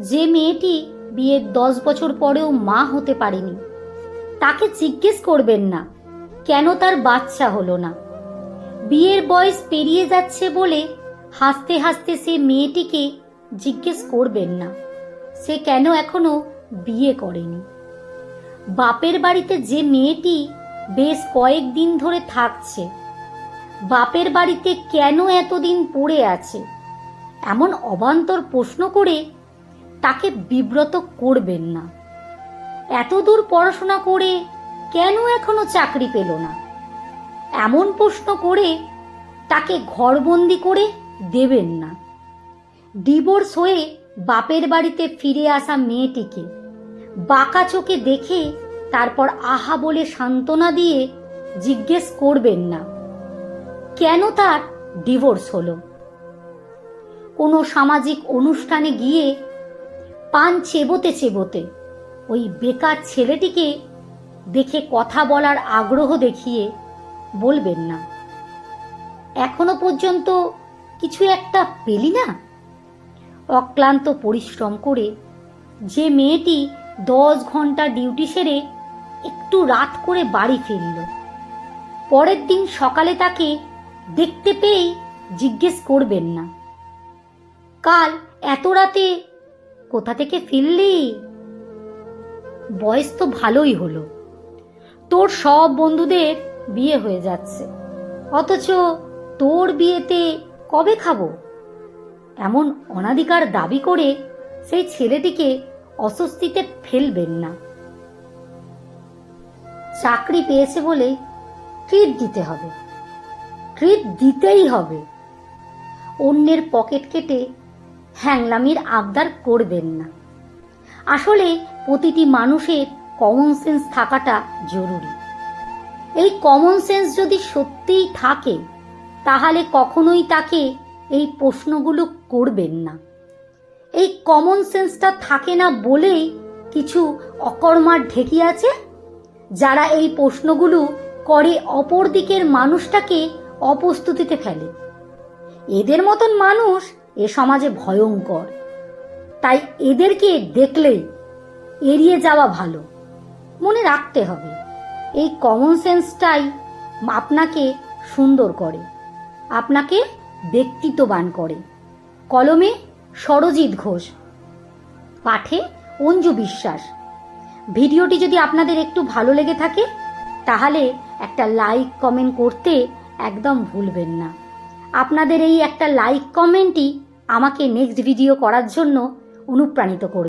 যে মেয়েটি বিয়ের 10 বছর পরেও মা হতে পারেনি, তাকে জিজ্ঞেস করবেন না কেন তার বাচ্চা হলো না। বিয়ের বয়স পেরিয়ে যাচ্ছে বলে হাসতে হাসতে সে মেয়েটিকে জিজ্ঞেস করবেন না সে কেন এখনো বিয়ে করেনি। বাপের বাড়িতে যে মেয়েটি বেশ কয়েকদিন ধরে থাকছে, বাপের বাড়িতে কেন এতদিন পড়ে আছে, এমন অবান্তর প্রশ্ন করে তাকে বিব্রত করবেন না। এতদূর পড়াশোনা করে কেন এখনো চাকরি পেল না, এমন প্রশ্ন করে তাকে ঘরবন্দি করে দেবেন না। ডিভোর্স হয়ে বাপের বাড়িতে ফিরে আসা মেয়েটিকে বাঁকা চোখে দেখে তারপর আহা বলে সান্ত্বনা দিয়ে জিজ্ঞেস করবেন না কেন তার ডিভোর্স হলো। কোনো সামাজিক অনুষ্ঠানে গিয়ে পান চেবোতে চেবোতে ওই বেকার ছেলেটিকে দেখে কথা বলার আগ্রহ দেখিয়ে বলবেন না, এখনো পর্যন্ত কিছু একটা পেলি না। অক্লান্ত পরিশ্রম করে যে মেয়েটি 10 ঘন্টা ডিউটি সেরে একটু রাত করে বাড়ি ফিরল, পরের দিন সকালে তাকে দেখতে পেয়েই জিজ্ঞেস করবেন না, কাল এত রাতে কোথা থেকে ফিরলি? বয়স তো ভালোই হলো, তোর সব বন্ধুদের বিয়ে হয়ে যাচ্ছে, অথচ তোর বিয়েতে কবে খাবো? এমন অনাধিকার দাবি করে সেই ছেলেটিকে অস্বস্তিতে ফেলবেন না। চাকরি পেয়েছে বলে ট্রিট দিতে হবে, ট্রিট দিতেই হবে। অন্যের পকেট কেটে হ্যাংলামির আবদার করবেন না। আসলে প্রতিটি মানুষের কমন সেন্স থাকাটা জরুরি। এই কমন সেন্স যদি সত্যিই থাকে তাহলে কখনোই তাকে এই প্রশ্নগুলো করবেন না। এই কমন সেন্সটা থাকে না বলেই কিছু অকর্মার ঢেকি আছে যারা এই প্রশ্নগুলো করে অপর দিকের মানুষটাকে অপ্রস্তুতিতে ফেলে। এদের মতন মানুষ এ সমাজে ভয়ঙ্কর, তাই এদেরকে দেখলেই এড়িয়ে যাওয়া ভালো। মনে রাখতে হবে এই কমন সেন্সটাই আপনাকে সুন্দর করে, আপনাকে ব্যক্তিত্ববান করে। কলমে সরজিৎ ঘোষ, পাঠে অঞ্জু বিশ্বাস। ভিডিওটি যদি আপনাদের একটু ভালো লেগে থাকে তাহলে একটা লাইক কমেন্ট করতে একদম ভুলবেন না। আপনাদের এই একটা লাইক কমেন্টই আমাকে নেক্সট ভিডিও করার জন্য অনুপ্রাণিত করবে।